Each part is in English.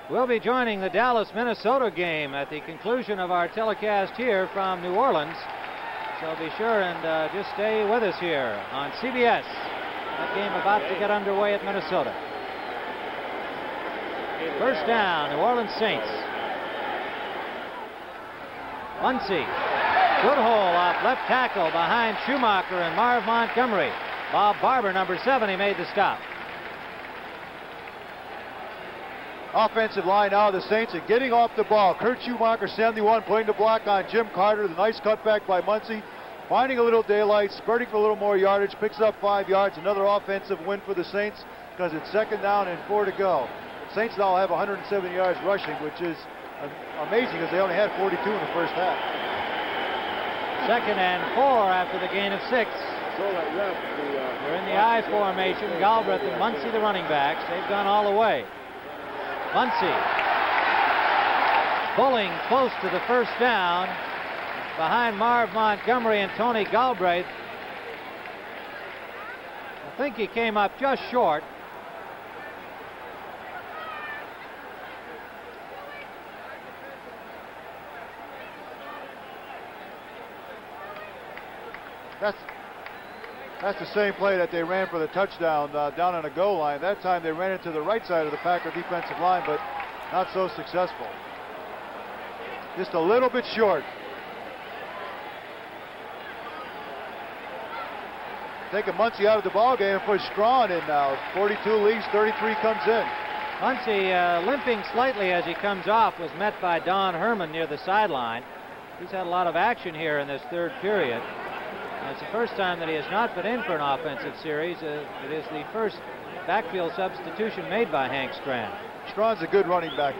We'll be joining the Dallas-Minnesota game at the conclusion of our telecast here from New Orleans. So be sure and just stay with us here on CBS. That game about to get underway at Minnesota. First down, New Orleans Saints. Muncy. Good hole off left tackle behind Schumacher and Marv Montgomery. Bob Barber, number 70, made the stop. Offensive line now, the Saints are getting off the ball. Kurt Schumacher, 71, putting the block on Jim Carter. The nice cutback by Muncy. Finding a little daylight, spurting for a little more yardage, picks up 5 yards. Another offensive win for the Saints because it's second down and 4 to go. Saints now have 170 yards rushing, which is amazing because they only had 42 in the first half. Second and 4 after the gain of 6. We're in the I formation. Galbraith and Muncy, the running backs. They've gone all the way. Muncy pulling close to the first down behind Marv Montgomery and Tony Galbraith. I think he came up just short. That's the same play that they ran for the touchdown down on the goal line. That time they ran into the right side of the Packer defensive line, but not so successful. Just a little bit short. Taking Muncy out of the ball game and put Strawn in now. 42 leaves, 33 comes in. Muncy limping slightly as he comes off was met by Don Herman near the sideline. He's had a lot of action here in this third period. It's the first time that he has not been in for an offensive series. It is the first backfield substitution made by Hank Strand. Strawn's a good running back.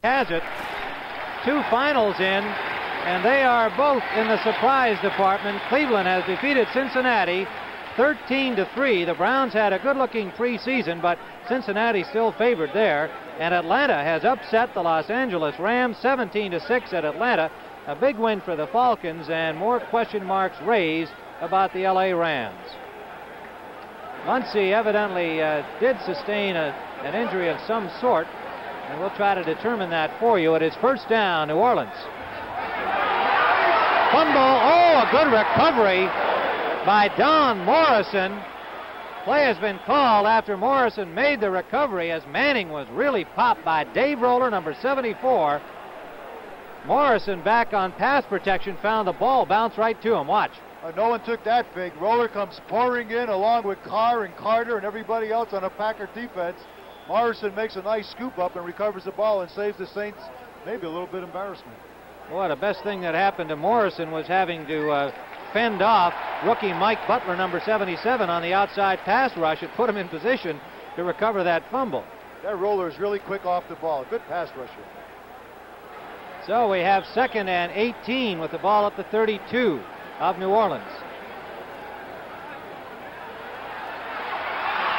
Has it. 2 finals in, and they are both in the surprise department. Cleveland has defeated Cincinnati 13-3. The Browns had a good-looking preseason, but Cincinnati still favored there. And Atlanta has upset the Los Angeles Rams 17-6 at Atlanta. A big win for the Falcons, and more question marks raised about the LA Rams. Muncy evidently did sustain an injury of some sort, and we'll try to determine that for you. It is first down, New Orleans. Fumble, a good recovery by Don Morrison. Play has been called after Morrison made the recovery as Manning was really popped by Dave Roller, number 74. Morrison back on pass protection, found the ball bounce right to him. Watch. No one took that big. Roller comes pouring in along with Carr and Carter and everybody else on a Packer defense. Morrison makes a nice scoop up and recovers the ball and saves the Saints maybe a little bit embarrassment. Boy, the best thing that happened to Morrison was having to fend off rookie Mike Butler, number 77, on the outside pass rush. It put him in position to recover that fumble. That Roller is really quick off the ball. Good pass rusher. So we have second and 18 with the ball at the 32 of New Orleans.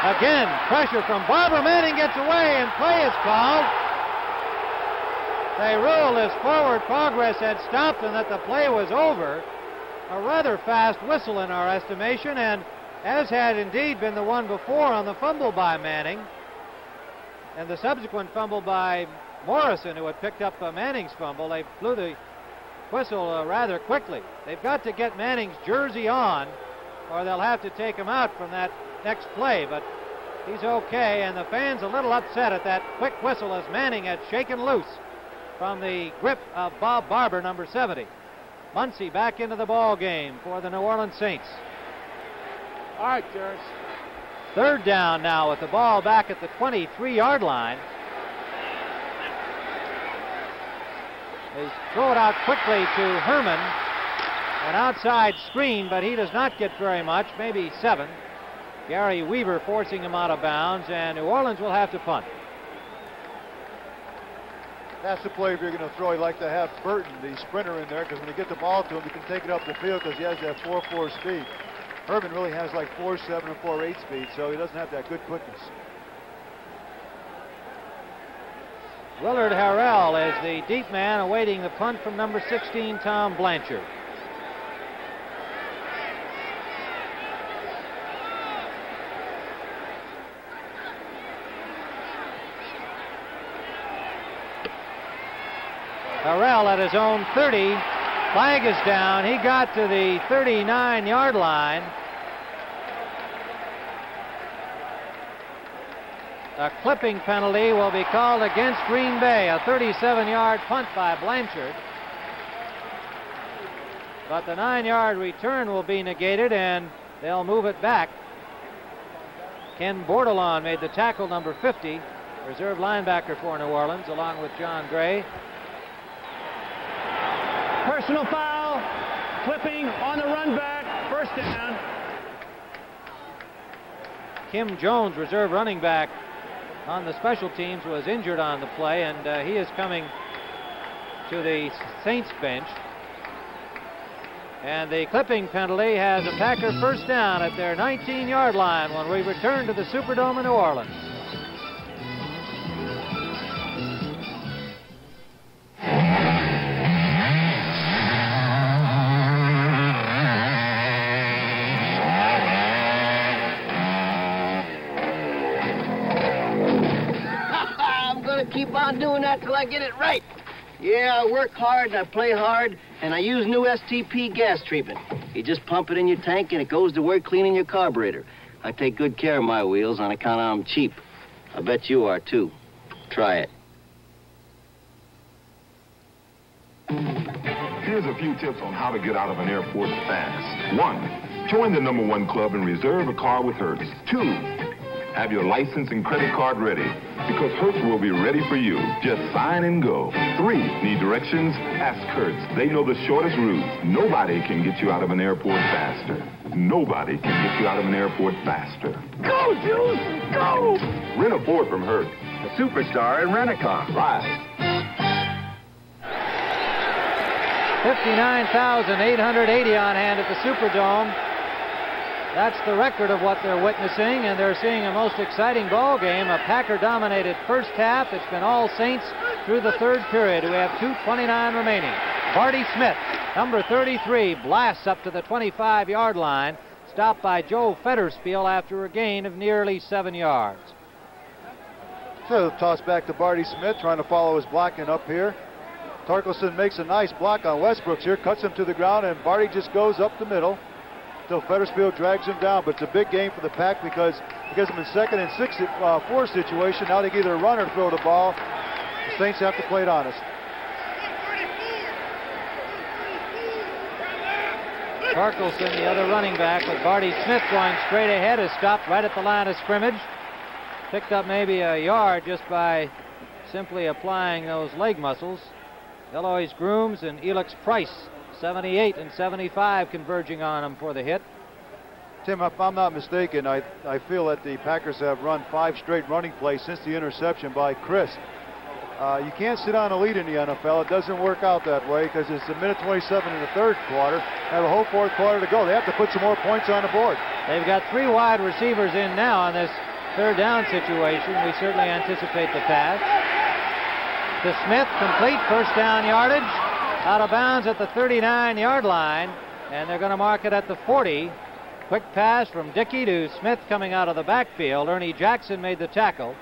Again, pressure from Barber. Manning gets away and play is called. They ruled as forward progress had stopped and that the play was over. A rather fast whistle in our estimation, and as had indeed been the one before on the fumble by Manning and the subsequent fumble by Morrison, who had picked up Manning's fumble. They blew the whistle rather quickly. They've got to get Manning's jersey on, or they'll have to take him out from that next play, but he's okay, and the fans a little upset at that quick whistle as Manning had shaken loose from the grip of Bob Barber, number 70. Muncy back into the ball game for the New Orleans Saints. All right, Terrence. Third down now with the ball back at the 23-yard line. They throw it out quickly to Herman. An outside screen, but he does not get very much, maybe 7. Gary Weaver forcing him out of bounds, and New Orleans will have to punt. That's the play if you're going to throw. You like to have Burton, the sprinter, in there, because when you get the ball to him, you can take it up the field because he has that 4.4 speed. Herman really has like 4.7 and 4.8 speed, so he doesn't have that good quickness. Willard Harrell is the deep man awaiting the punt from number 16, Tom Blanchard. Harrell at his own 30. Flag is down. He got to the 39-yard line. A clipping penalty will be called against Green Bay. A 37-yard punt by Blanchard. But the 9-yard return will be negated, and they'll move it back. Ken Bordelon made the tackle, number 50, reserve linebacker for New Orleans, along with John Gray. Personal foul, clipping on the run back, first down. Kim Jones, reserve running back on the special teams, was injured on the play, and he is coming to the Saints bench. And the clipping penalty has a Packer first down at their 19-yard line when we return to the Superdome in New Orleans. I'm going to keep on doing that till I get it right. Yeah, I work hard and I play hard, and I use new STP gas treatment. You just pump it in your tank and it goes to work cleaning your carburetor. I take good care of my wheels on account of I'm cheap. I bet you are too. Try it. Here's a few tips on how to get out of an airport fast. 1, join the #1 club and reserve a car with Hertz. 2, have your license and credit card ready, because Hertz will be ready for you. Just sign and go. 3, need directions? Ask Hertz. They know the shortest route. Nobody can get you out of an airport faster. Nobody can get you out of an airport faster. Go, Juice, go! Rent a Ford from Hertz. A superstar in rent-a-car. Right. 59,880 on hand at the Superdome. That's the record of what they're witnessing, and they're seeing a most exciting ball game. A Packer-dominated first half. It's been all Saints through the third period. We have 2:29 remaining. Barty Smith, number 33, blasts up to the 25-yard line, stopped by Joe Fetterspiel after a gain of nearly 7 yards. So toss back to Barty Smith, trying to follow his blocking up here. Torkelson makes a nice block on Westbrooks here, cuts him to the ground, and Barty just goes up the middle until Fetterspiel drags him down. But it's a big game for the Pack because it gets them in 2nd and 4 situation. Now they can either run or throw the ball. The Saints have to play it honest. Torkelson, the other running back, with Barty Smith going straight ahead, is stopped right at the line of scrimmage. Picked up maybe a yard just by simply applying those leg muscles. Eloise Grooms and Elix Price, 78 and 75, converging on him for the hit. Tim, if I'm not mistaken, I feel that the Packers have run 5 straight running plays since the interception by Chris. You can't sit on a lead in the NFL. It doesn't work out that way because it's a minute 27 in the third quarter. Have a whole fourth quarter to go. They have to put some more points on the board. They've got 3 wide receivers in now on this third down situation. We certainly anticipate the pass. To Smith, complete, first down yardage. Out of bounds at the 39-yard line, and they're going to mark it at the 40. Quick pass from Dickey to Smith coming out of the backfield. Ernie Jackson made the tackle.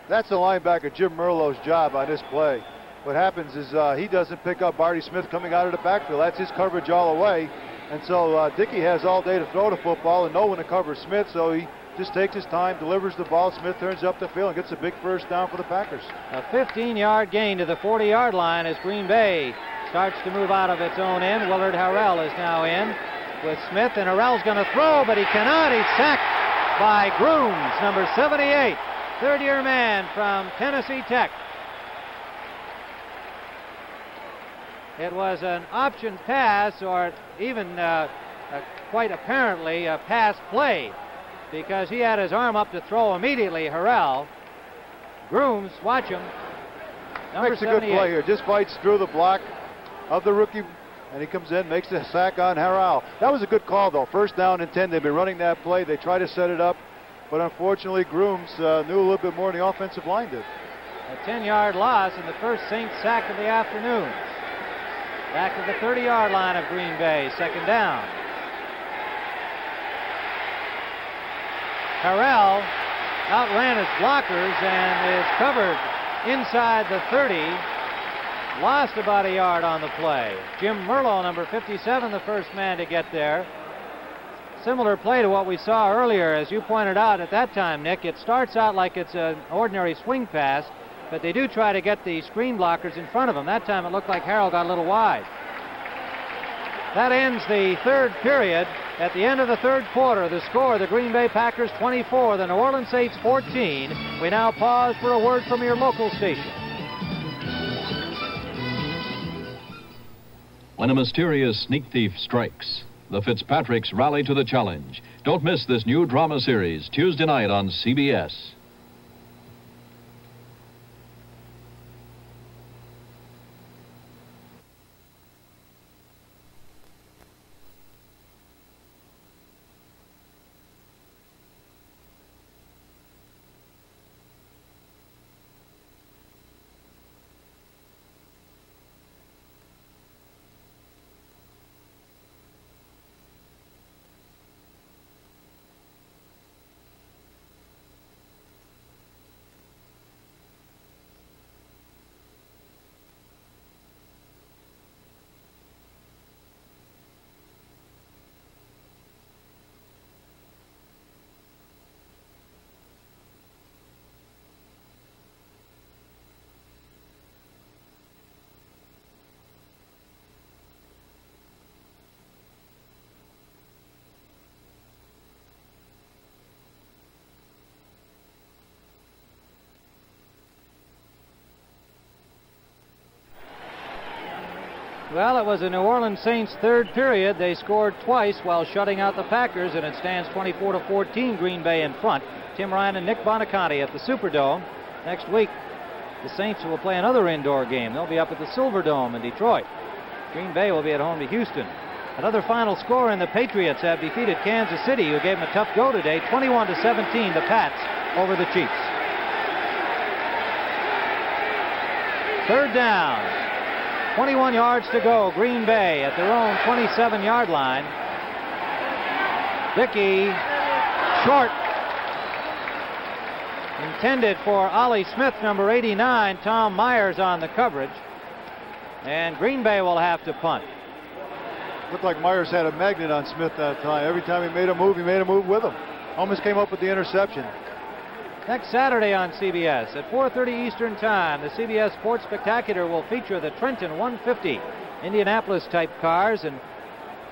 That's the linebacker Jim Merlot's job on this play. What happens is he doesn't pick up Barty Smith coming out of the backfield. That's his coverage all the way. And so Dickey has all day to throw the football and no one to cover Smith, so he just takes his time, delivers the ball. Smith turns up the field and gets a big first down for the Packers. A 15-yard gain to the 40-yard line as Green Bay starts to move out of its own end. Willard Harrell is now in with Smith, and Harrell's going to throw, but he cannot. He's sacked by Grooms, number 78, third-year man from Tennessee Tech. It was an option pass, or even quite apparently a pass play, because he had his arm up to throw immediately. Harrell. Grooms, watch him. Number Makes a 78. good play here. Just fights through the block of the rookie, and he comes in, makes a sack on Harrell. That was a good call, though. First down and 10. They've been running that play. They tried to set it up, but unfortunately, Grooms knew a little bit more than the offensive line did. A 10-yard loss and the first Saints sack of the afternoon. Back to the 30-yard line of Green Bay, second down. Harrell outran his blockers and is covered inside the 30. Lost about a yard on the play. Jim Merlo, number 57, the first man to get there. Similar play to what we saw earlier, as you pointed out at that time, Nick. It starts out like it's an ordinary swing pass, but they do try to get the screen blockers in front of them. That time it looked like Harrell got a little wide. That ends the third period. At the end of the third quarter, the score, the Green Bay Packers 24, the New Orleans Saints 14. We now pause for a word from your local station. When a mysterious sneak thief strikes, the Fitzpatricks rally to the challenge. Don't miss this new drama series, Tuesday night on CBS. Well, it was the New Orleans Saints' third period. They scored twice while shutting out the Packers, and it stands 24-14, Green Bay in front. Tim Ryan and Nick Bonaconti at the Superdome. Next week, the Saints will play another indoor game. They'll be up at the Silverdome in Detroit. Green Bay will be at home to Houston. Another final score, and the Patriots have defeated Kansas City, who gave them a tough go today, 21-17, the Pats over the Chiefs. Third down. 21 yards to go. Green Bay at their own 27-yard line. Dickey short. Intended for Ollie Smith, number 89. Tom Myers on the coverage. And Green Bay will have to punt. Looked like Myers had a magnet on Smith that time. Every time he made a move with him. Almost came up with the interception. Next Saturday on CBS at 4:30 Eastern Time, the CBS Sports Spectacular will feature the Trenton 150 Indianapolis-type cars. And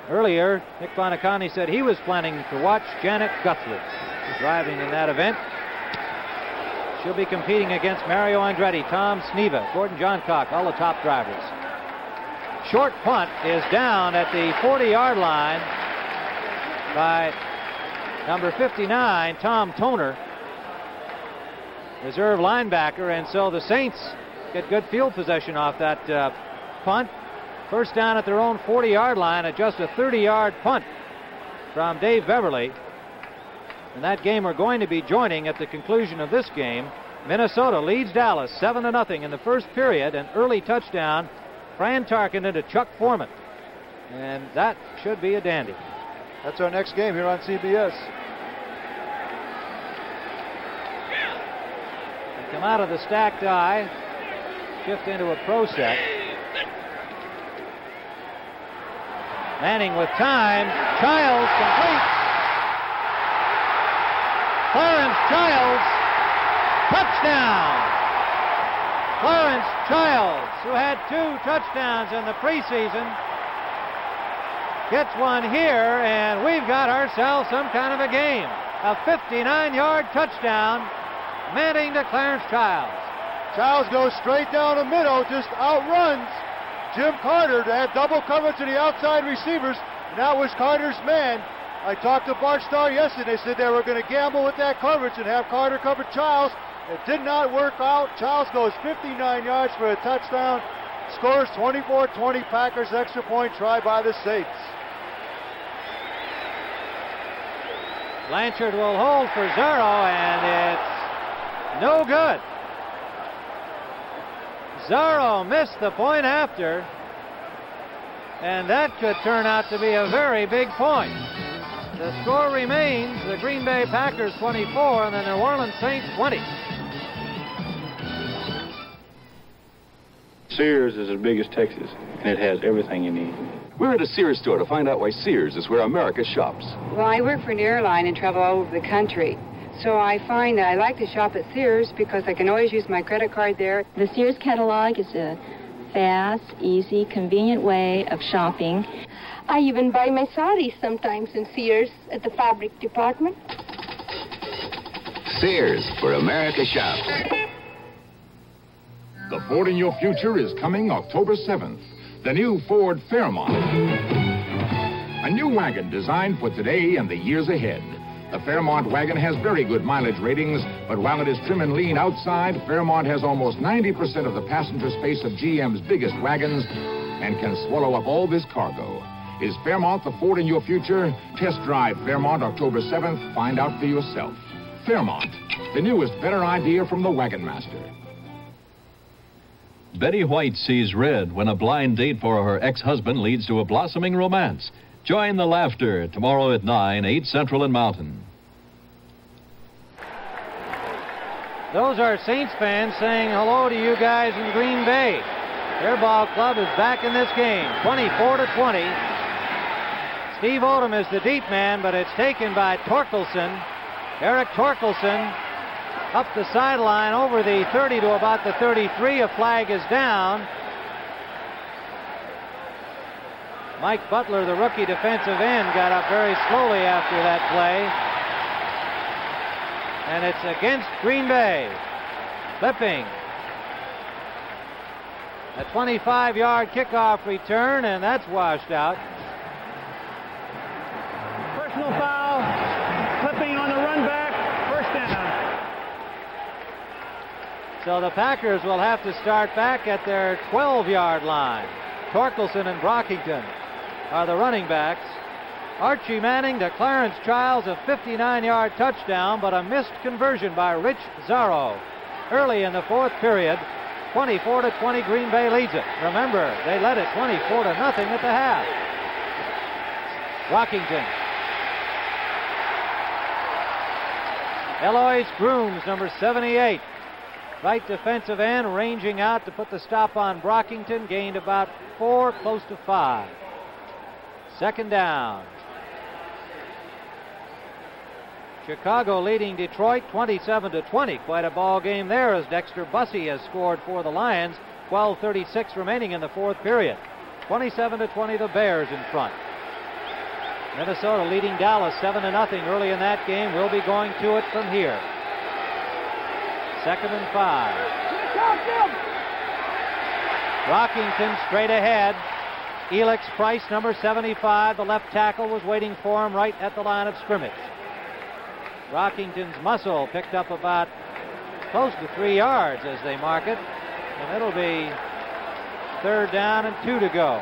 earlier, Nick Bonaconti said he was planning to watch Janet Guthrie driving in that event. She'll be competing against Mario Andretti, Tom Sneva, Gordon Johncock, all the top drivers. Short punt is down at the 40-yard line by number 59, Tom Toner, reserve linebacker, and so the Saints get good field possession off that punt. First down at their own 40-yard line at just a 30-yard punt from Dave Beverly. And that game we're going to be joining at the conclusion of this game. Minnesota leads Dallas 7-0 in the first period. An early touchdown, Fran Tarkenton to Chuck Foreman. And that should be a dandy. That's our next game here on CBS. Come out of the stacked eye, shift into a pro set. Manning with time. Childs complete. Clarence Childs, touchdown. Clarence Childs, who had 2 touchdowns in the preseason, gets one here, and we've got ourselves some kind of a game. A 59-yard touchdown. Manning to Clarence Childs. Childs goes straight down the middle, just outruns Jim Carter to have double coverage to the outside receivers, and that was Carter's man. I talked to Bart Starr yesterday. They said they were going to gamble with that coverage and have Carter cover Childs. It did not work out. Childs goes 59 yards for a touchdown. Scores 24-20 Packers. Extra point try by the Saints. Blanchard will hold for Zorro, and it's no good. Zorro missed the point after, and that could turn out to be a very big point. The score remains the Green Bay Packers 24 and the New Orleans Saints 20. Sears is as big as Texas, and it has everything you need. We're at a Sears store to find out why Sears is where America shops. Well, I work for an airline and travel all over the country. So I find that I like to shop at Sears because I can always use my credit card there. The Sears catalog is a fast, easy, convenient way of shopping. I even buy my saris sometimes in Sears at the fabric department. Sears, where America shops. The Ford in Your Future is coming October 7th. The new Ford Fairmont. A new wagon designed for today and the years ahead. The Fairmont wagon has very good mileage ratings, but while it is trim and lean outside, Fairmont has almost 90% of the passenger space of GM's biggest wagons and can swallow up all this cargo. Is Fairmont the Ford in your future? Test drive Fairmont October 7th. Find out for yourself. Fairmont, the newest, better idea from the Wagon Master. Betty White sees red when a blind date for her ex-husband leads to a blossoming romance. Join the laughter tomorrow at 9, 8 Central and Mountain. Those are Saints fans saying hello to you guys in Green Bay. Their ball club is back in this game, 24-20. Steve Odom is the deep man, but it's taken by Torkelson. Eric Torkelson up the sideline over the 30 to about the 33. A flag is down. Mike Butler, the rookie defensive end, got up very slowly after that play. And it's against Green Bay. Flipping. A 25-yard kickoff return, and that's washed out. Personal foul. Flipping on the run back. First down. So the Packers will have to start back at their 12-yard line. Torkelson and Brockington are the running backs. Archie Manning to Clarence Childs, a 59-yard touchdown, but a missed conversion by Rich Zarro. Early in the fourth period, 24-20, Green Bay leads it. Remember, they led it 24-0 at the half. Brockington. Eloise Grooms, number 78. Right defensive end, ranging out to put the stop on Brockington. Gained about 4, close to 5. Second down. Chicago leading Detroit 27-20. Quite a ball game there as Dexter Bussey has scored for the Lions. 12:36 remaining in the fourth period. 27-20, the Bears in front. Minnesota leading Dallas 7-0 early in that game. Will be going to it from here. 2nd and 5. Brockington straight ahead. Elix Price, number 75, the left tackle, was waiting for him right at the line of scrimmage. Brockington's muscle picked up about close to 3 yards as they mark it, and it'll be 3rd down and 2 to go.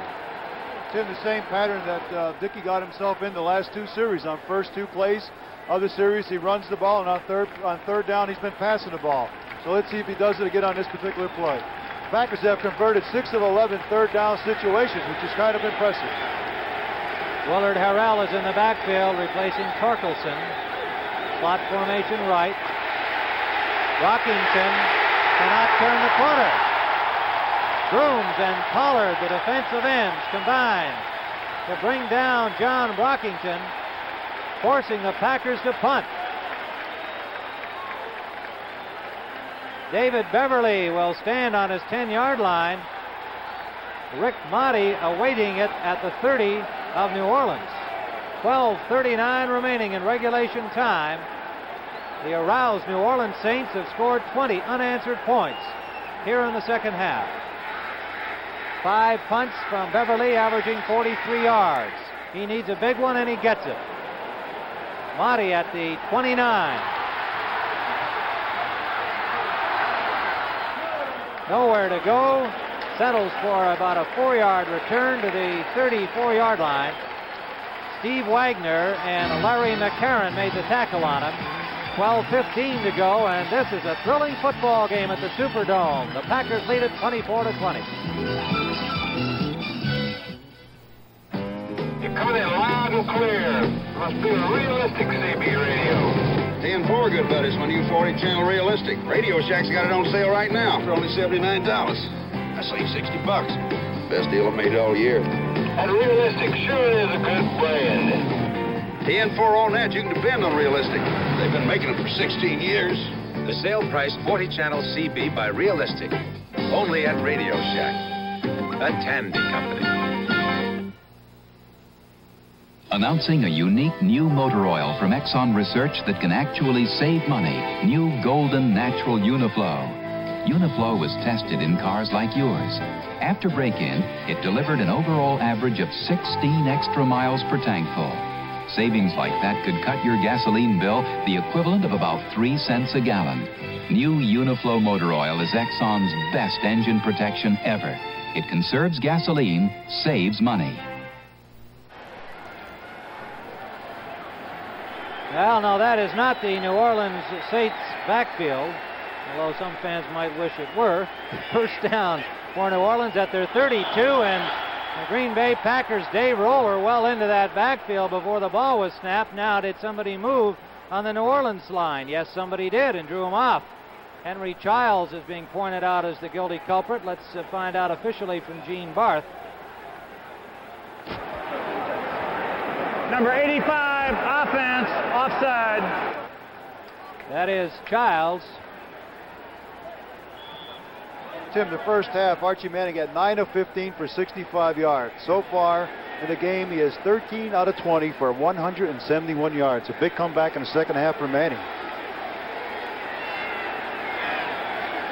It's in the same pattern that Dickey got himself in the last 2 series. On first 2 plays of the series, he runs the ball, and on third down, he's been passing the ball. So let's see if he does it again on this particular play. Packers have converted 6 of 11 third down situations, which is kind of impressive. Willard Harrell is in the backfield, replacing Torkelson. Slot formation right. Brockington cannot turn the corner. Grooms and Pollard, the defensive ends, combine to bring down John Brockington, forcing the Packers to punt. David Beverly will stand on his 10-yard line. Rick Motti awaiting it at the 30 of New Orleans. 12:39 remaining in regulation time. The aroused New Orleans Saints have scored 20 unanswered points here in the second half. 5 punts from Beverly, averaging 43 yards. He needs a big one, and he gets it. Motti at the 29. Nowhere to go. Settles for about a 4-yard return to the 34-yard line. Steve Wagner and Larry McCarron made the tackle on him. 12:15 to go, and this is a thrilling football game at the Superdome. The Packers lead it 24-20. You're coming in loud and clear. Must be a realistic CB radio. 10-4, good buddies, my new 40-channel realistic. Radio Shack's got it on sale right now for only $79. I saved $60. Best deal I made all year. And Realistic sure is a good brand. TN4 on that, you can depend on Realistic. They've been making them for 16 years. The sale price 40-channel CB by Realistic. Only at Radio Shack. A Tandy company. Announcing a unique new motor oil from Exxon Research that can actually save money. New Golden Natural Uniflow. Uniflow was tested in cars like yours. After break-in, it delivered an overall average of 16 extra miles per tank full. Savings like that could cut your gasoline bill the equivalent of about 3 cents a gallon. New Uniflow motor oil is Exxon's best engine protection ever. It conserves gasoline, saves money. Well, no, that is not the New Orleans Saints backfield, although some fans might wish it were. First down for New Orleans at their 32, and the Green Bay Packers' Dave Roller well into that backfield before the ball was snapped. Now, did somebody move on the New Orleans line? Yes, somebody did and drew him off. Henry Childs is being pointed out as the guilty culprit. Let's find out officially from Gene Barth. Number 85, offense, offside. That is Childs. Tim, the first half, Archie Manning had 9 of 15 for 65 yards. So far in the game, he has 13 out of 20 for 171 yards. A big comeback in the second half for Manning.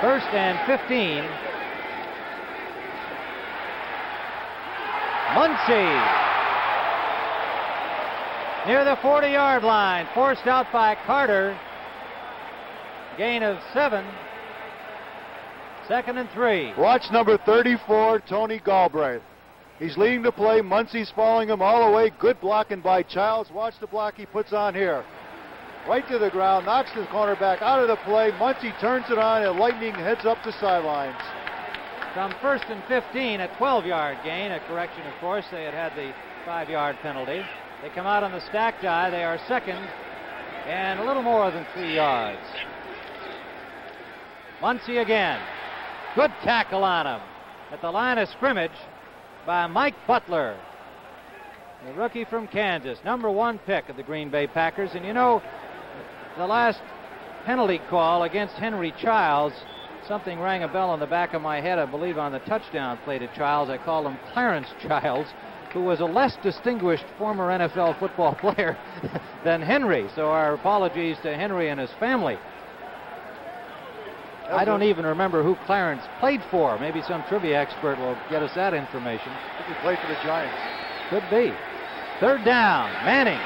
First and 15. Muncie near the 40-yard line, forced out by Carter. Gain of 7. Second and 3. Watch number 34, Tony Galbraith. He's leading the play. Muncie's following him all the way. Good blocking by Childs. Watch the block he puts on here. Right to the ground, knocks the cornerback out of the play. Muncie turns it on, and Lightning heads up the sidelines. From first and 15, a 12-yard gain. A correction, of course. They had the 5-yard penalty. They come out on the stack die. They are second and a little more than 3 yards. Muncie again. Good tackle on him at the line of scrimmage by Mike Butler, the rookie from Kansas, number 1 pick of the Green Bay Packers. And you know, the last penalty call against Henry Childs, something rang a bell in the back of my head, I believe, on the touchdown play to Childs. I called him Clarence Childs, who was a less distinguished former NFL football player than Henry. So our apologies to Henry and his family. I don't even remember who Clarence played for. Maybe some trivia expert will get us that information. I think he played for the Giants. Could be. Third down, Manning.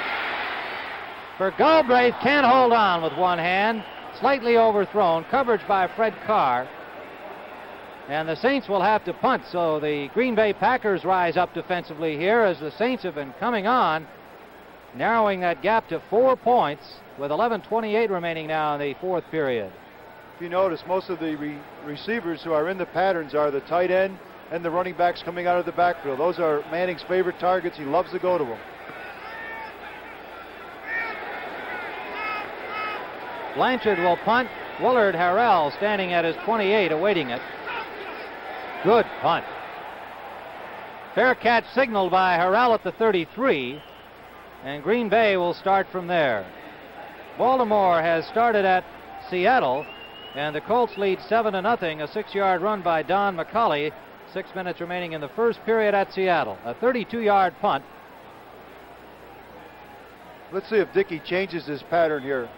For Galbraith, can't hold on with one hand. Slightly overthrown. Coverage by Fred Carr. And the Saints will have to punt, so the Green Bay Packers rise up defensively here as the Saints have been coming on, narrowing that gap to 4 points with 11:28 remaining now in the fourth period. If you notice, most of the receivers who are in the patterns are the tight end and the running backs coming out of the backfield. Those are Manning's favorite targets. He loves to go to them. Blanchard will punt. Willard Harrell standing at his 28 awaiting it. Good punt. Fair catch signaled by Harrell at the 33, and Green Bay will start from there. Baltimore has started at Seattle, and the Colts lead 7-0. A 6-yard run by Don McCauley. 6 minutes remaining in the first period at Seattle. A 32-yard punt. Let's see if Dickey changes his pattern here.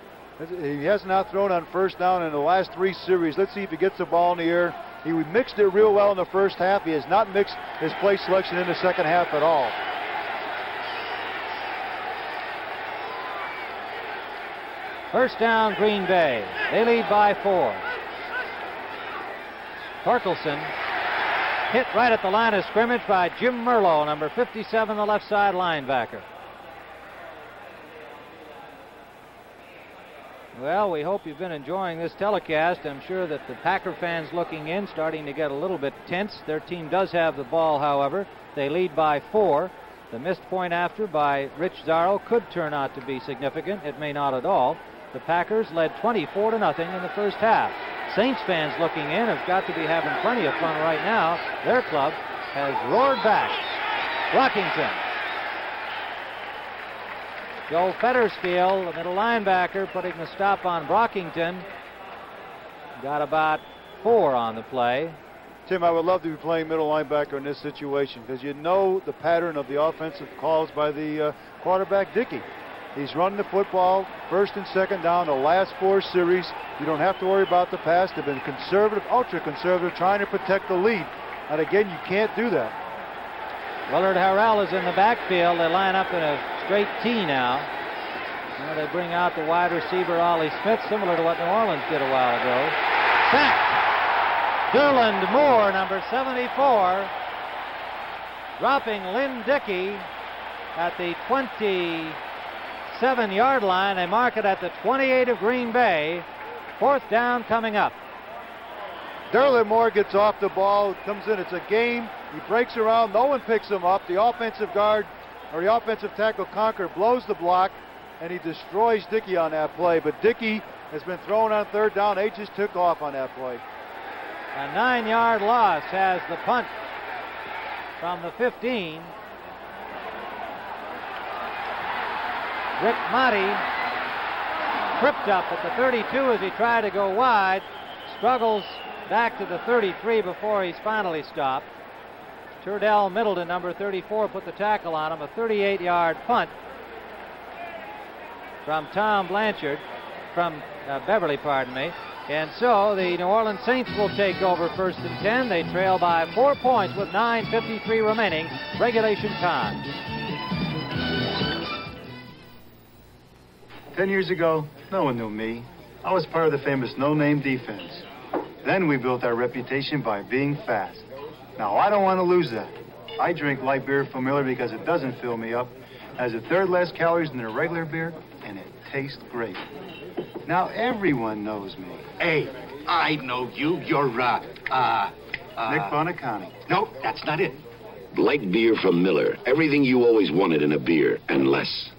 He has not thrown on first down in the last 3 series. Let's see if he gets the ball in the air. He mixed it real well in the first half. He has not mixed his play selection in the second half at all. First down, Green Bay. They lead by 4. Torkelson hit right at the line of scrimmage by Jim Merlo, number 57, the left side linebacker. Well, we hope you've been enjoying this telecast. I'm sure that the Packer fans looking in starting to get a little bit tense. Their team does have the ball, however. They lead by 4. The missed point after by Rich Zarro could turn out to be significant. It may not at all. The Packers led 24-0 in the first half. Saints fans looking in have got to be having plenty of fun right now. Their club has roared back. Brockington. Joe Fettersteel, the middle linebacker, putting the stop on Brockington. Got about 4 on the play. Tim, I would love to be playing middle linebacker in this situation because you know the pattern of the offensive calls by the quarterback, Dickey. He's running the football first and second down the last 4 series. You don't have to worry about the pass. They've been conservative, ultra-conservative, trying to protect the lead. And again, you can't do that. Willard Harrell is in the backfield. They line up in a straight T now. They bring out the wide receiver, Ollie Smith, similar to what New Orleans did a while ago. Sacked. Durland Moore, number 74, dropping Lynn Dickey at the 27-yard line. They mark it at the 28 of Green Bay. 4th down coming up. Durland Moore gets off the ball, comes in, it's a game. He breaks around, no one picks him up. The offensive guard, or the offensive tackle, Conker, blows the block, and he destroys Dickey on that play. But Dickey has been thrown on 3rd down. They just took off on that play. A 9-yard loss has the punt from the 15. Rick Motti tripped up at the 32 as he tried to go wide. Struggles back to the 33 before he's finally stopped. Turdell Middleton, number 34, put the tackle on him. A 38-yard punt from Tom Blanchard, from Beverly, pardon me. And so the New Orleans Saints will take over 1st and 10. They trail by 4 points with 9:53 remaining, regulation time. 10 years ago, no one knew me. I was part of the famous no-name defense. Then we built our reputation by being fast. Now, I don't want to lose that. I drink light beer from Miller because it doesn't fill me up, has a 1/3 less calories than a regular beer, and it tastes great. Now everyone knows me. Hey, I know you. You're, Nick Bonacani. No, that's not it. Light beer from Miller. Everything you always wanted in a beer, and less.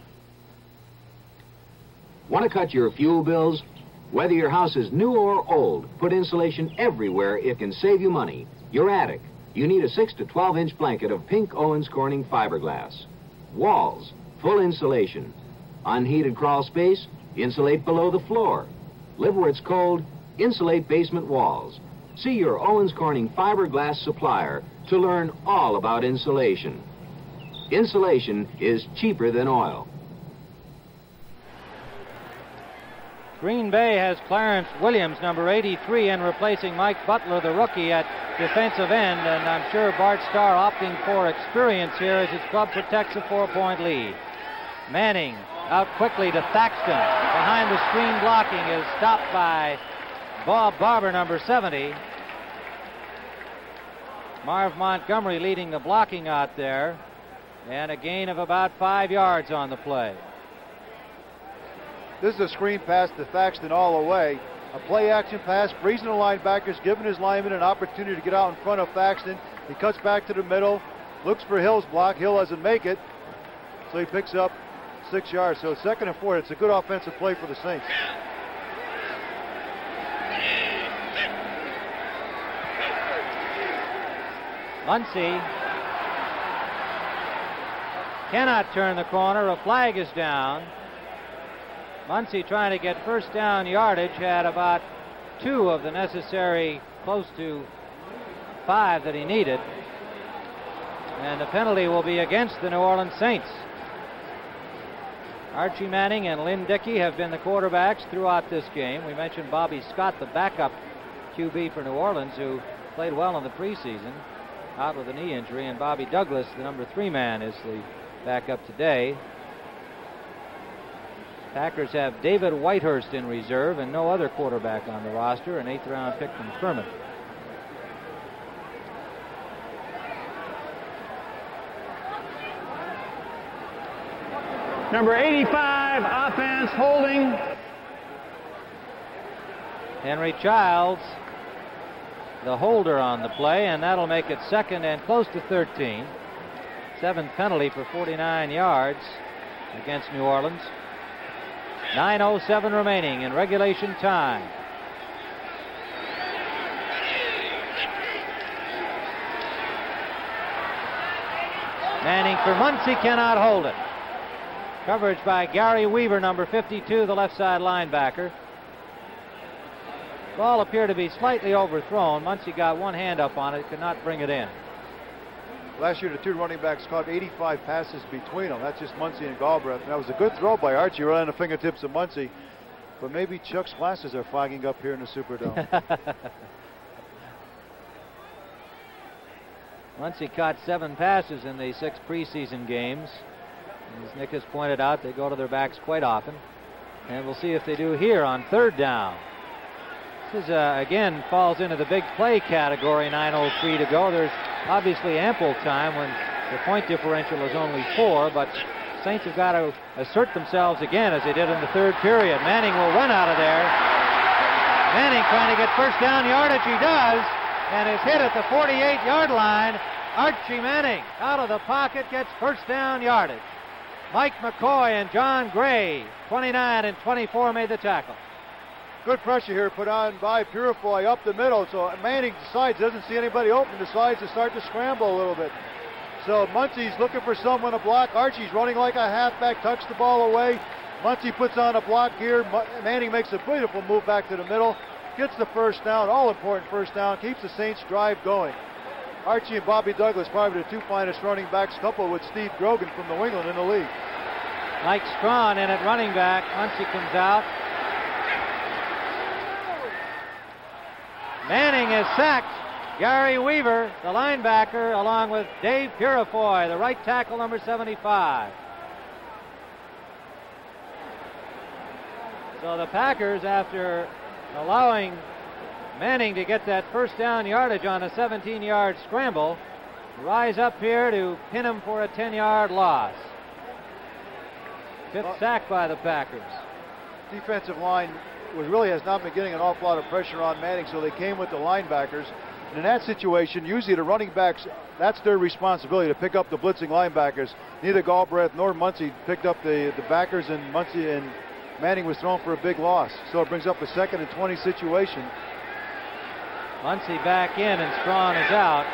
Want to cut your fuel bills? Whether your house is new or old, put insulation everywhere. It can save you money. Your attic. You need a 6 to 12-inch blanket of pink Owens Corning fiberglass. Walls. Full insulation. Unheated crawl space. Insulate below the floor. Live where it's cold. Insulate basement walls. See your Owens Corning fiberglass supplier to learn all about insulation. Insulation is cheaper than oil. Green Bay has Clarence Williams, number 83, in replacing Mike Butler, the rookie, at defensive end. And I'm sure Bart Starr opting for experience here as his club protects a 4-point lead. Manning out quickly to Thaxton. Behind the screen blocking is stopped by Bob Barber, number 70. Marv Montgomery leading the blocking out there. And a gain of about 5 yards on the play. This is a screen pass to Thaxton all the way. A play-action pass, freezing the linebackers, giving his lineman an opportunity to get out in front of Thaxton. He cuts back to the middle, looks for Hill's block. Hill doesn't make it, so he picks up 6 yards. So 2nd and 4, it's a good offensive play for the Saints. Muncie cannot turn the corner. A flag is down. Muncie, trying to get 1st down yardage, had about 2 of the necessary close to 5 that he needed. And the penalty will be against the New Orleans Saints. Archie Manning and Lynn Dickey have been the quarterbacks throughout this game. We mentioned Bobby Scott, the backup QB for New Orleans, who played well in the preseason, out with a knee injury. And Bobby Douglas, the number 3 man, is the backup today. Packers have David Whitehurst in reserve and no other quarterback on the roster, an 8th round pick from Furman. Number 85, offense, holding. Henry Childs, the holder on the play, and that'll make it 2nd and close to 13. 7th penalty for 49 yards against New Orleans. 9:07 remaining in regulation time. Manning for Muncie cannot hold it. Coverage by Gary Weaver, number 52, the left side linebacker. Ball appeared to be slightly overthrown. Muncie got one hand up on it, could not bring it in. Last year, the two running backs caught 85 passes between them. That's just Muncie and Galbraith. And that was a good throw by Archie right on the fingertips of Muncie. But maybe Chuck's glasses are fogging up here in the Superdome. Muncie caught 7 passes in the 6 preseason games. As Nick has pointed out, they go to their backs quite often. And we'll see if they do here on 3rd down. This is, again, falls into the big play category, 9:03 to go. There's obviously ample time when the point differential is only 4, but Saints have got to assert themselves again as they did in the 3rd period. Manning will run out of there. Manning trying to get first down yardage. He does, and is hit at the 48-yard line. Archie Manning out of the pocket gets first down yardage. Mike McCoy and John Gray, 29 and 24, made the tackle. Good pressure here put on by Purifoy up the middle. So Manning decides, doesn't see anybody open, decides to start to scramble a little bit. So Muncie's looking for someone to block. Archie's running like a halfback, tucks the ball away. Muncie puts on a block here. Manning makes a beautiful move back to the middle, gets the first down, all important first down, keeps the Saints drive going. Archie and Bobby Douglas, probably the 2 finest running backs, coupled with Steve Grogan from New England in the league. Mike Strawn in at running back. Muncie comes out. Manning is sacked. Gary Weaver, the linebacker, along with Dave Purifoy, the right tackle, number 75. So the Packers, after allowing Manning to get that first down yardage on a 17-yard scramble, rise up here to pin him for a 10-yard loss. 5th sack by the Packers. Defensive line really has not been getting an awful lot of pressure on Manning, so they came with the linebackers. And in that situation, usually the running backs, that's their responsibility to pick up the blitzing linebackers. Neither Galbraith nor Muncie picked up the backers, and Muncie and Manning was thrown for a big loss. So it brings up a 2nd and 20 situation. Muncie back in and Strawn is out.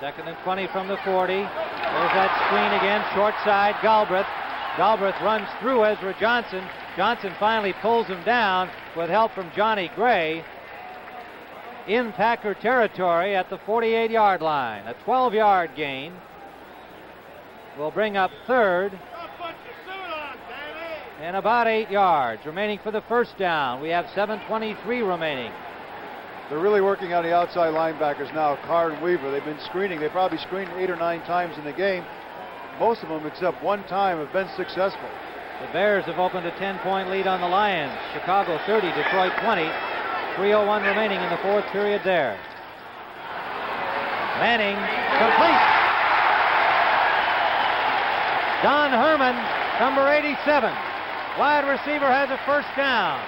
2nd and 20 from the 40. There's that screen again, short side, Galbraith. Galbraith runs through Ezra Johnson. Johnson finally pulls him down with help from Johnny Gray in Packer territory at the 48-yard line. A 12-yard gain will bring up 3rd and about 8 yards remaining for the first down. We have 7:23 remaining. They're really working on the outside linebackers now, Carr and Weaver. They've been screening. They probably screened 8 or 9 times in the game. Most of them, except one time, have been successful. The Bears have opened a 10-point lead on the Lions. Chicago 30, Detroit 20. 3:01 remaining in the 4th period there. Manning complete. Don Herman, number 87. Wide receiver has a first down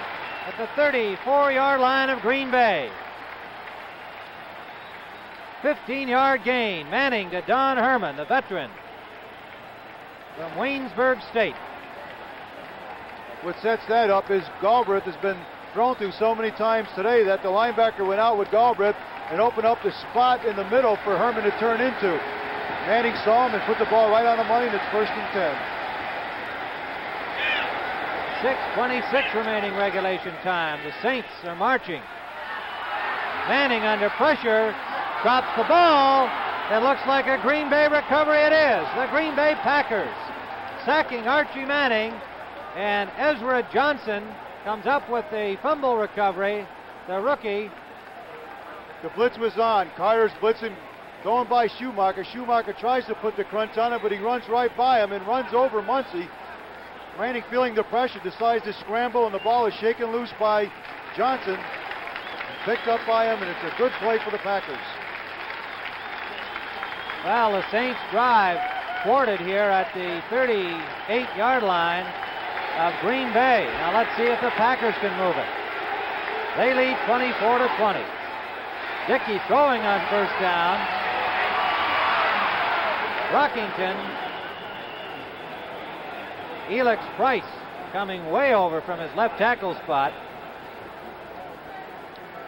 at the 34-yard line of Green Bay. 15-yard gain. Manning to Don Herman, the veteran from Waynesburg State. What sets that up is Galbraith has been thrown through so many times today that the linebacker went out with Galbraith and opened up the spot in the middle for Herman to turn into. Manning saw him and put the ball right on the money, and it's 1st and 10. 6:26 remaining regulation time. The Saints are marching. Manning under pressure, drops the ball. It looks like a Green Bay recovery. It is. The Green Bay Packers sacking Archie Manning, and Ezra Johnson comes up with the fumble recovery. The rookie. The blitz was on. Carter's blitzing, going by Schumacher. Schumacher tries to put the crunch on him, but he runs right by him and runs over Muncie. Manning, feeling the pressure, decides to scramble, and the ball is shaken loose by Johnson. Picked up by him, and it's a good play for the Packers. Well, the Saints drive thwarted here at the 38-yard line of Green Bay. Now let's see if the Packers can move it. They lead 24-20. Dickey throwing on first down. Rockington. Elix Price coming way over from his left tackle spot.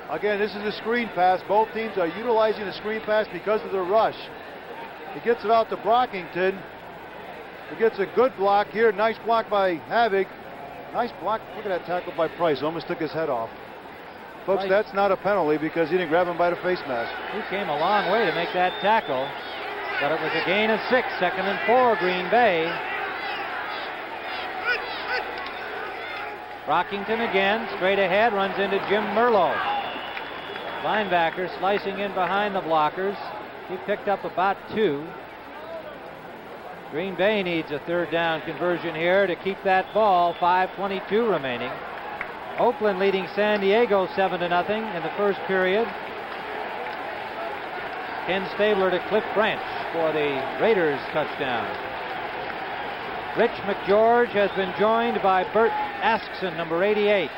Again, this is a screen pass. Both teams are utilizing the screen pass because of the rush. He gets it out to Brockington, who gets a good block here. Nice block by Havoc. Nice block. Look at that tackle by Price. Almost took his head off. Folks, Price, that's not a penalty because he didn't grab him by the face mask. He came a long way to make that tackle, but it was a gain of 6, 2nd and 4, Green Bay. Brockington again, straight ahead, runs into Jim Merlo. Linebacker slicing in behind the blockers. He picked up about 2. Green Bay needs a 3rd down conversion here to keep that ball. 5:22 remaining. Oakland leading San Diego 7-0 in the first period. Ken Stabler to Cliff Branch for the Raiders touchdown. Rich McGeorge has been joined by Bert Askson, number 88.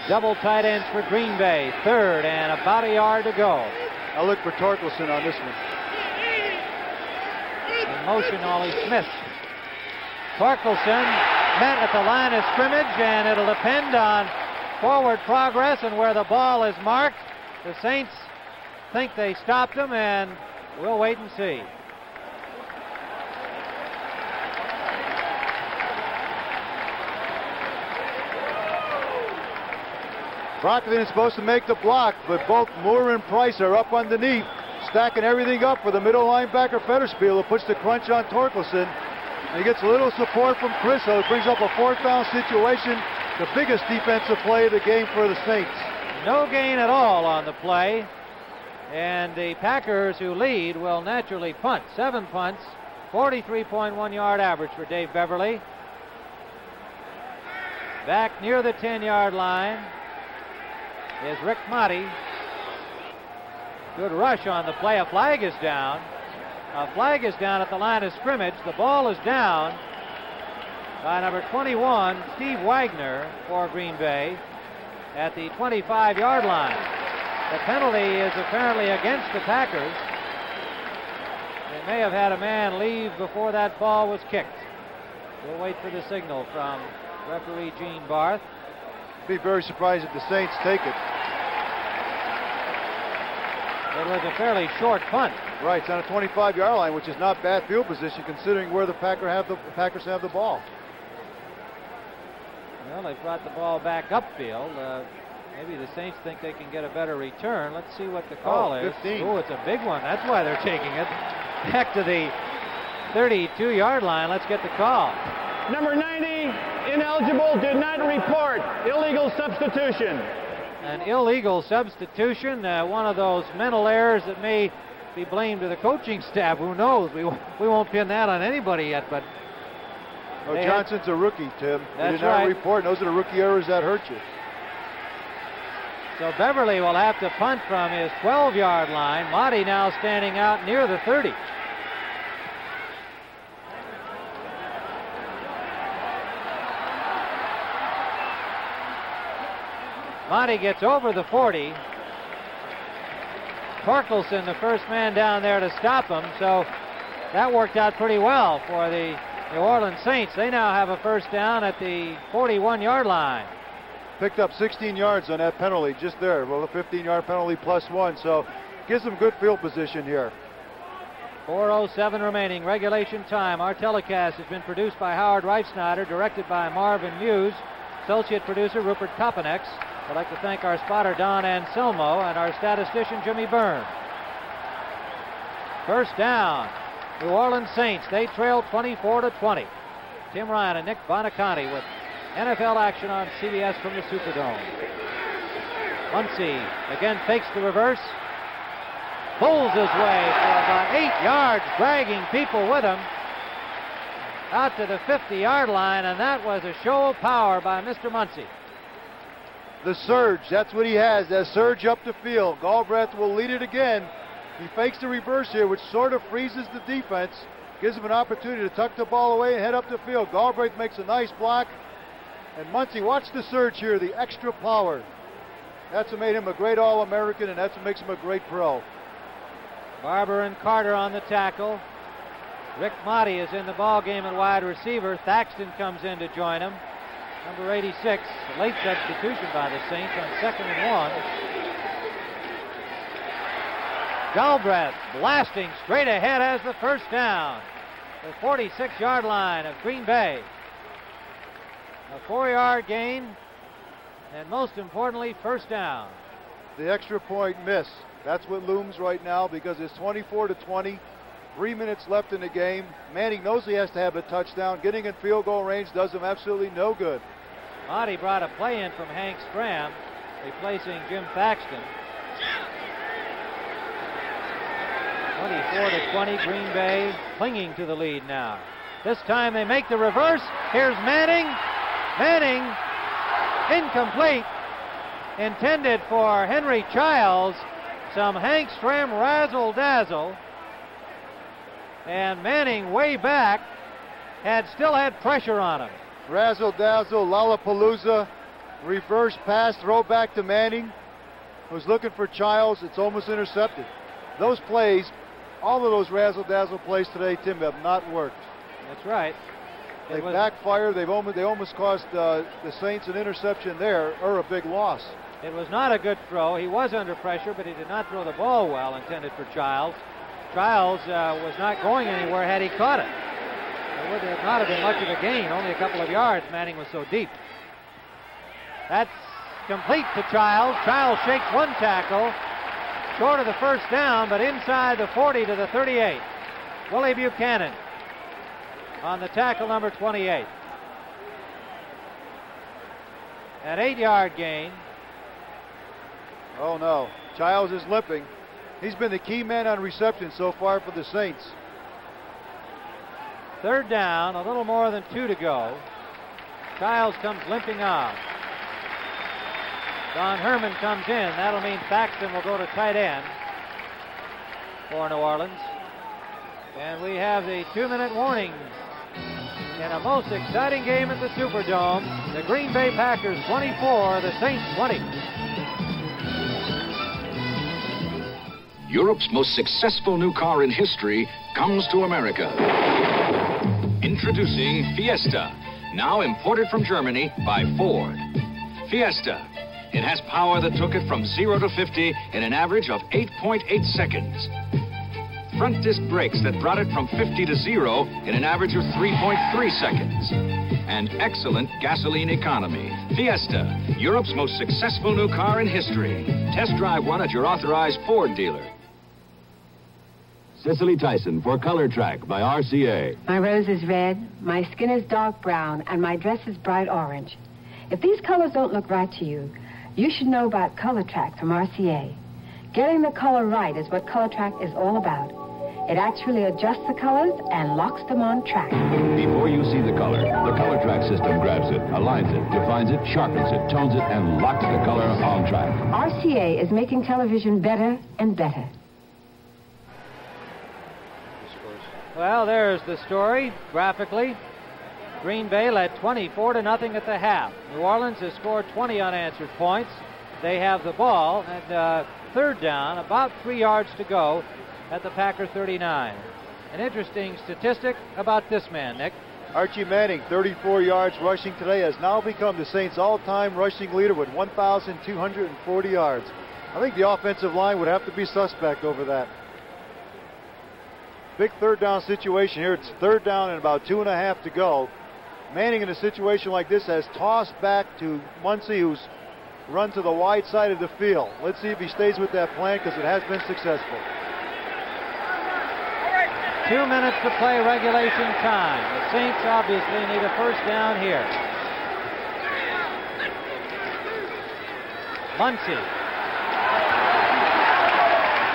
Double tight ends for Green Bay. 3rd and about a yard to go. I'll look for Torkelson on this one. In motion, Ollie Smith. Torkelson met at the line of scrimmage, and it'll depend on forward progress and where the ball is marked. The Saints think they stopped him, and we'll wait and see. Brockington is supposed to make the block, but both Moore and Price are up underneath, stacking everything up for the middle linebacker Fetterspiel, who puts the crunch on Torkelson. And he gets a little support from Chris, so it brings up a 4th down situation. The biggest defensive play of the game for the Saints. No gain at all on the play. And the Packers, who lead, will naturally punt. 7 punts, 43.1 yard average for Dave Beverly. Back near the 10-yard line is Rick Motti. Good rush on the play. A flag is down. A flag is down at the line of scrimmage. The ball is down by number 21, Steve Wagner, for Green Bay at the 25-yard line. The penalty is apparently against the Packers. They may have had a man leave before that ball was kicked. We'll wait for the signal from referee Gene Barth. Be very surprised if the Saints take it. It was a fairly short punt. Right, it's on a 25-yard line, which is not bad field position considering where the Packers have the ball. Well, they brought the ball back upfield. Maybe the Saints think they can get a better return. Let's see what the call is. 15. Oh, it's a big one. That's why they're taking it. Back to the 32-yard line. Let's get the call. Number 90, ineligible, did not report. Illegal substitution. An illegal substitution. One of those mental errors that may be blamed to the coaching staff. Who knows? We won't pin that on anybody yet, but... Oh, Johnson's a rookie, Tim. That's he did not right. report. Those are the rookie errors that hurt you. So Beverly will have to punt from his 12-yard line. Motti now standing out near the 30. Motti gets over the 40. Torkelson, the first man down there to stop him, so that worked out pretty well for the New Orleans Saints. They now have a first down at the 41-yard line. Picked up 16 yards on that penalty just there. Well, the 15-yard penalty +1, so gives them good field position here. 4:07 remaining, regulation time. Our telecast has been produced by Howard Reifsnyder, directed by Marvin Muse, associate producer Rupert Kopanex. I'd like to thank our spotter Don Anselmo and our statistician Jimmy Byrne. First down, New Orleans Saints. They trail 24-20. Tim Ryan and Nick Bonaconti with NFL action on CBS from the Superdome. Muncy again fakes the reverse. Pulls his way for about 8 yards, dragging people with him out to the 50-yard line, and that was a show of power by Mr. Muncy. The surge, that's what he has, that surge up the field. Galbraith will lead it again. He fakes the reverse here, which sort of freezes the defense, gives him an opportunity to tuck the ball away and head up the field. Galbraith makes a nice block. And Muncy, watch the surge here, the extra power. That's what made him a great All-American, and that's what makes him a great pro. Barber and Carter on the tackle. Rick Motti is in the ball game at wide receiver. Thaxton comes in to join him. Number 86, a late substitution by the Saints on 2nd and 1. Galbraith blasting straight ahead as the first down. The 46-yard line of Green Bay. A 4-yard gain, and most importantly, first down. The extra point miss. That's what looms right now because it's 24-20. 3 minutes left in the game. Manning knows he has to have a touchdown. Getting in field goal range does him absolutely no good. Monty brought a play in from Hank Stram, replacing Jim Thaxton. 24-20, Green Bay clinging to the lead now. This time they make the reverse. Here's Manning. Manning, incomplete. Intended for Henry Childs. Some Hank Stram razzle-dazzle. And Manning way back still had pressure on him. Razzle-dazzle, Lollapalooza, reverse pass, throw back to Manning, who's looking for Childs. It's almost intercepted. Those plays, all of those razzle-dazzle plays today, Tim, have not worked. That's right. They backfired. They almost cost the Saints an interception there, or a big loss. It was not a good throw. He was under pressure, but he did not throw the ball well, intended for Childs. Childs was not going anywhere had he caught it. It would not have been much of a gain, only a couple of yards. Manning was so deep. That's complete to Childs. Childs shakes one tackle, short of the first down, but inside the 40 to the 38. Willie Buchanan on the tackle, number 28. An 8-yard gain. Oh no, Childs is limping. He's been the key man on reception so far for the Saints. Third down, a little more than 2 to go. Childs comes limping on. Don Herman comes in. That'll mean Thaxton will go to tight end for New Orleans. And we have the 2-minute warning in a most exciting game at the Superdome. The Green Bay Packers 24, the Saints 20. Europe's most successful new car in history comes to America. Introducing Fiesta, now imported from Germany by Ford. Fiesta. It has power that took it from 0 to 50 in an average of 8.8 seconds. Front disc brakes that brought it from 50 to 0 in an average of 3.3 seconds. And excellent gasoline economy. Fiesta, Europe's most successful new car in history. Test drive one at your authorized Ford dealer. Cicely Tyson for Color Track by RCA. My rose is red, my skin is dark brown, and my dress is bright orange. If these colors don't look right to you, you should know about Color Track from RCA. Getting the color right is what Color Track is all about. It actually adjusts the colors and locks them on track. Before you see the Color Track system grabs it, aligns it, defines it, sharpens it, tones it, and locks the color on track. RCA is making television better and better. Well, there's the story graphically. Green Bay led 24-0 at the half. New Orleans has scored 20 unanswered points. They have the ball and third down, about 3 yards to go at the Packer 39. An interesting statistic about this man, Nick. Archie Manning, 34 yards rushing today, has now become the Saints' all-time rushing leader with 1,240 yards. I think the offensive line would have to be suspect over that. Big third down situation here. It's third down and about 2.5 to go. Manning in a situation like this has tossed back to Muncie, who's run to the wide side of the field. Let's see if he stays with that plan because it has been successful. 2 minutes to play regulation time. The Saints obviously need a first down here. Muncie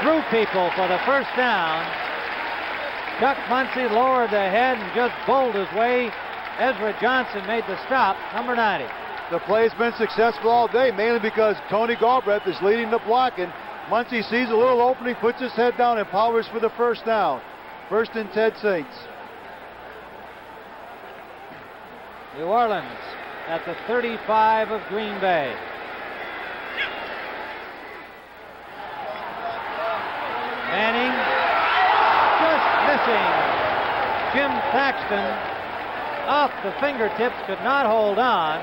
threw people for the first down. Chuck Muncie lowered the head and just bowled his way. Ezra Johnson made the stop, number 90. The play's been successful all day, mainly because Tony Galbraith is leading the block, and Muncie sees a little opening, puts his head down, and powers for the first down. First and 10 Saints. New Orleans at the 35 of Green Bay. Manning just missing. Jim Thaxton off the fingertips, could not hold on.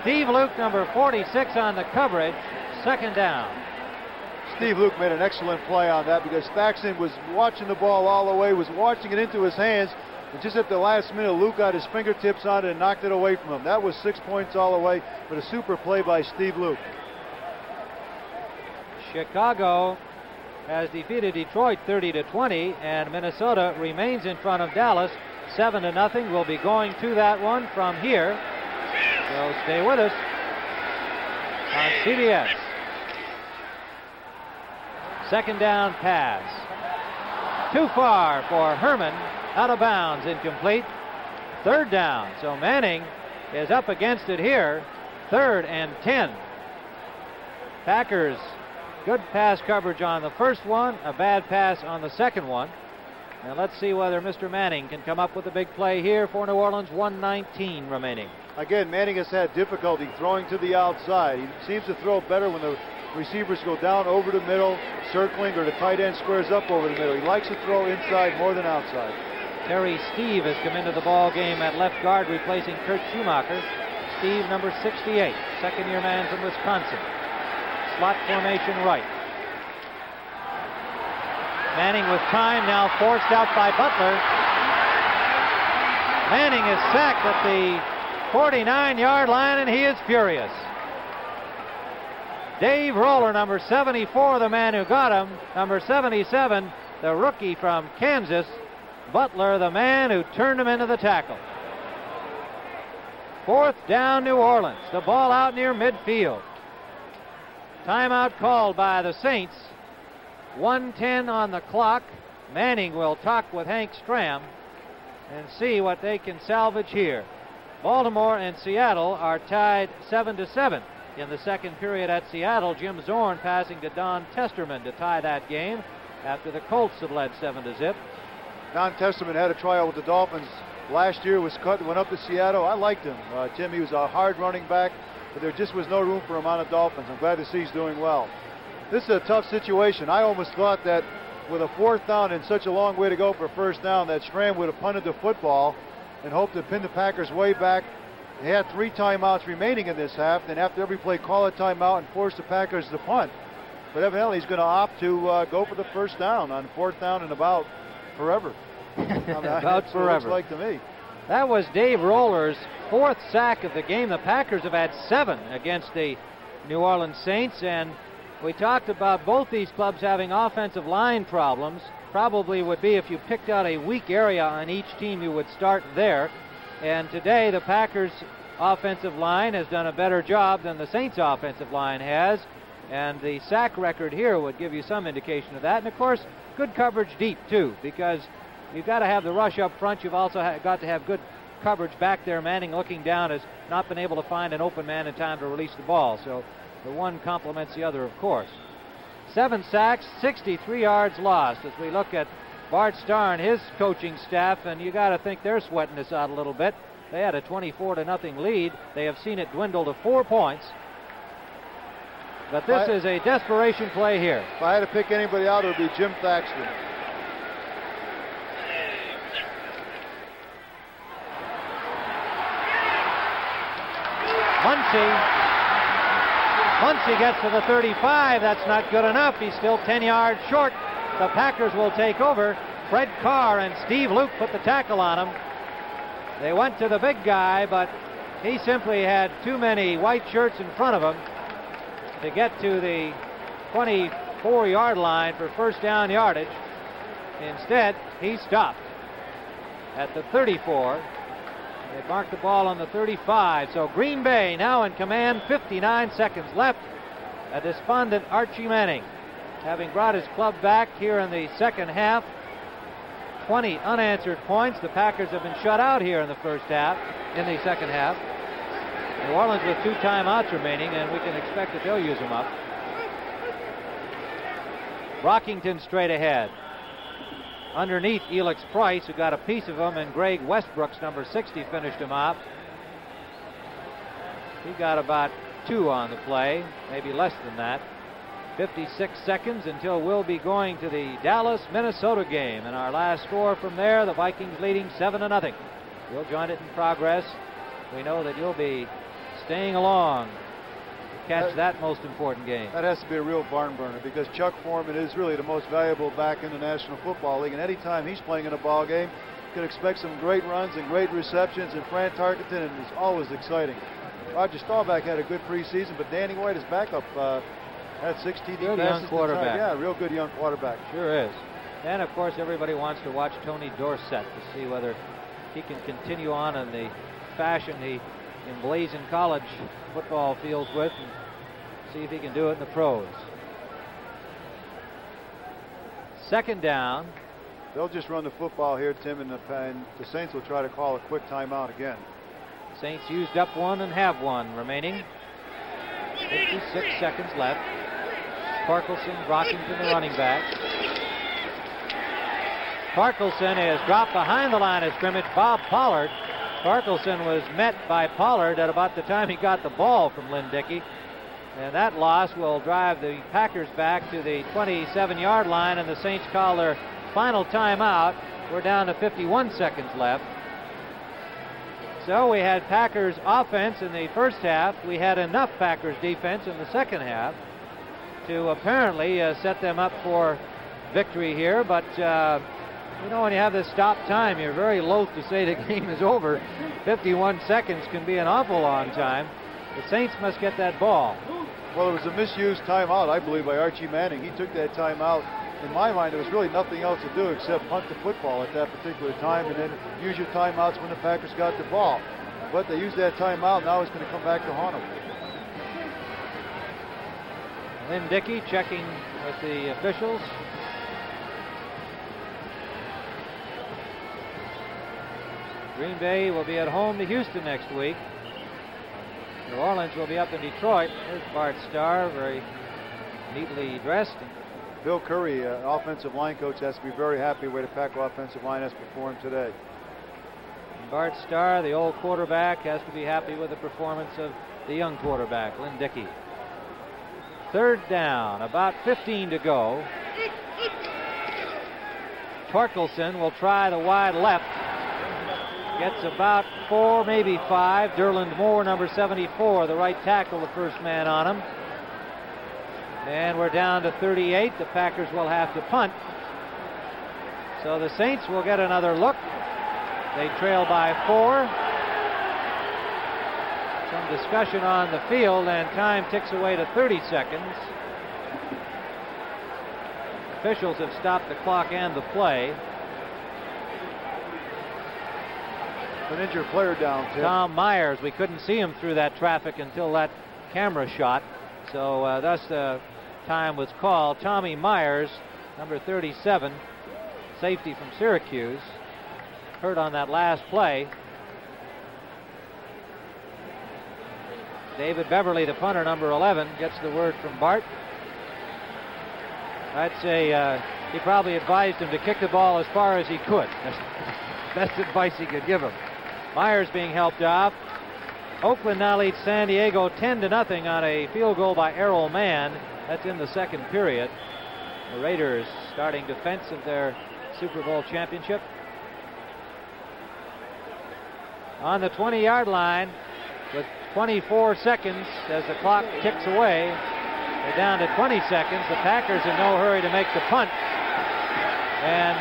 Steve Luke, number 46, on the coverage. Second down. Steve Luke made an excellent play on that because Thaxton was watching the ball all the way, was watching it into his hands, and just at the last minute, Luke got his fingertips on it and knocked it away from him. That was 6 points all the way, but a super play by Steve Luke. Chicago has defeated Detroit 30-20, and Minnesota remains in front of Dallas 7-0. We'll be going to that one from here, so stay with us on CBS. Second down pass. Too far for Herman. Out of bounds, incomplete. Third down. So Manning is up against it here. 3rd and 10. Packers, good pass coverage on the first one, a bad pass on the second one. And let's see whether Mr. Manning can come up with a big play here for New Orleans. 1:19 remaining. Again, Manning has had difficulty throwing to the outside. He seems to throw better when the receivers go down over the middle, circling, or the tight end squares up over the middle. He likes to throw inside more than outside. Terry Steve has come into the ball game at left guard, replacing Kurt Schumacher. Steve, number 68, second-year man from Wisconsin. Slot formation right. Manning with time, now forced out by Butler. Manning is sacked at the 49-yard line, and he is furious. Dave Roller, number 74, the man who got him. Number 77, the rookie from Kansas. Butler, the man who turned him into the tackle. 4th down, New Orleans. The ball out near midfield. Timeout called by the Saints. 1:10 on the clock. Manning will talk with Hank Stram and see what they can salvage here. Baltimore and Seattle are tied 7-7. In the second period at Seattle, Jim Zorn passing to Don Testerman to tie that game after the Colts had led 7-0. Don Testerman had a tryout with the Dolphins last year, was cut and went up to Seattle. I liked him. Tim, he was a hard running back, but there just was no room for him on the Dolphins. I'm glad to see he's doing well. This is a tough situation. I almost thought that with a 4th down and such a long way to go for first down, that Stram would have punted the football and hoped to pin the Packers way back. They had 3 timeouts remaining in this half, and after every play call a timeout and force the Packers to punt. But evidently he's going to opt to go for the first down on 4th down and about forever. About forever. Looks like to me. That was Dave Roller's 4th sack of the game. The Packers have had 7 against the New Orleans Saints, and we talked about both these clubs having offensive line problems. Probably would be if you picked out a weak area on each team, you would start there. And today the Packers offensive line has done a better job than the Saints offensive line has, and the sack record here would give you some indication of that. And of course, good coverage deep too, because you've got to have the rush up front. You've also got to have good coverage back there. Manning, looking down, has not been able to find an open man in time to release the ball, so the one complements the other, of course. 7 sacks, 63 yards lost. As we look at Bart Starr and his coaching staff, and you got to think they're sweating this out a little bit. They had a 24-0 lead. They have seen it dwindle to 4 points. But this is a desperation play here. If I had to pick anybody out, it would be Jim Thaxton. Muncy gets to the 35. That's not good enough. He's still 10 yards short. The Packers will take over. Fred Carr and Steve Luke put the tackle on him. They went to the big guy, but he simply had too many white shirts in front of him to get to the 24-yard line for first down yardage. Instead, he stopped at the 34. They marked the ball on the 35. So Green Bay now in command, 59 seconds left. A despondent Archie Manning, having brought his club back here in the second half. 20 unanswered points. The Packers have been shut out here in the second half. New Orleans with 2 timeouts remaining, and we can expect that they'll use them up. Brockington straight ahead. Underneath, Elix Price, who got a piece of him, and Greg Westbrook's number 60 finished him off. He got about 2 on the play, maybe less than that. 56 seconds until we'll be going to the Dallas-Minnesota game. And our last score from there, the Vikings leading 7-0. We'll join it in progress. We know that you'll be staying along catch that most important game. That has to be a real barn burner because Chuck Foreman is really the most valuable back in the National Football League, and anytime he's playing in a ball game, you can expect some great runs and great receptions, and Fran Tarkenton is always exciting. Roger Staubach had a good preseason, but Danny White, his backup, had 6 TD good passes. Young quarterback. Yeah, real good young quarterback. Sure is. And of course, everybody wants to watch Tony Dorsett to see whether he can continue on in the fashion he emblazoned college football fields with, and see if he can do it in the pros. Second down. They'll just run the football here, Tim, and the Saints will try to call a quick timeout again. Saints used up one and have one remaining. 56 seconds left. Parkelson, Brockington, the running back. Parkelson is dropped behind the line of scrimmage. Bob Pollard. Parkelson was met by Pollard at about the time he got the ball from Lynn Dickey. And that loss will drive the Packers back to the 27-yard line, and the Saints call their final timeout. We're down to 51 seconds left. So we had Packers offense in the first half. We had enough Packers defense in the second half to apparently set them up for victory here. But, you know, when you have this stop time, you're very loath to say the game is over. 51 seconds can be an awful long time. The Saints must get that ball. Well, it was a misused timeout, I believe, by Archie Manning. He took that timeout. In my mind, there was really nothing else to do except punt the football at that particular time and then use your timeouts when the Packers got the ball. But they used that timeout. Now it's going to come back to haunt them. Lynn Dickey checking with the officials. Green Bay will be at home to Houston next week. New Orleans will be up in Detroit. There's Bart Starr, very neatly dressed. Bill Curry, offensive line coach, has to be very happy where the Packer offensive line has performed today. And Bart Starr, the old quarterback, has to be happy with the performance of the young quarterback, Lynn Dickey. Third down, about 15 to go. Torkelson will try the wide left. Gets about 4, maybe 5. Derland Moore, number 74, the right tackle, the first man on him. And we're down to 38. The Packers will have to punt. So the Saints will get another look. They trail by 4. Some discussion on the field, and time ticks away to 30 seconds. Officials have stopped the clock and the play. An injured player down, Tim. Tom Myers, we couldn't see him through that traffic until that camera shot. So thus the time was called. Tommy Myers, number 37, safety from Syracuse, hurt on that last play. David Beverly, the punter, number 11, gets the word from Bart. I'd say he probably advised him to kick the ball as far as he could. That's best advice he could give him. Myers being helped off. Oakland now leads San Diego 10-0 on a field goal by Errol Mann. That's in the second period. The Raiders starting defense of their Super Bowl championship. On the 20-yard line with 24 seconds as the clock ticks away. They're down to 20 seconds. The Packers in no hurry to make the punt. And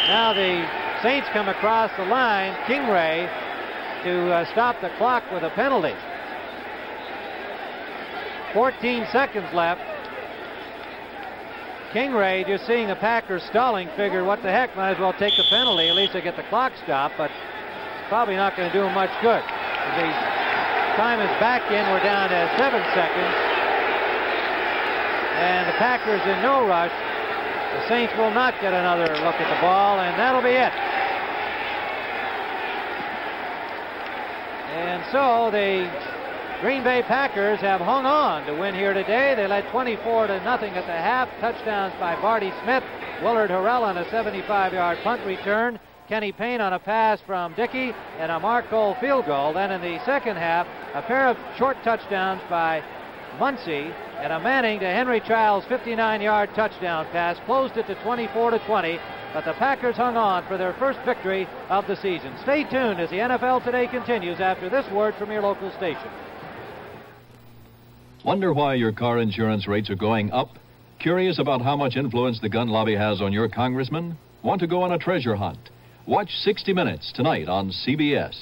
now the Saints come across the line. Kingray to stop the clock with a penalty. 14 seconds left. Kingray, just seeing the Packers stalling, figured what the heck, might as well take the penalty. At least they get the clock stopped, but it's probably not going to do him much good. The time is back in. We're down to 7 seconds. And the Packers in no rush. The Saints will not get another look at the ball, and that'll be it. And so the Green Bay Packers have hung on to win here today. They led 24-0 at the half. Touchdowns by Barty Smith, Willard Harrell on a 75-yard punt return, Kenny Payne on a pass from Dickey, and a Mark Cole field goal. Then in the second half, a pair of short touchdowns by Muncie and a Manning to Henry Childs' 59-yard touchdown pass closed it to 24-20. But the Packers hung on for their first victory of the season. Stay tuned as the NFL Today continues after this word from your local station. Wonder why your car insurance rates are going up? Curious about how much influence the gun lobby has on your congressman? Want to go on a treasure hunt? Watch 60 Minutes tonight on CBS.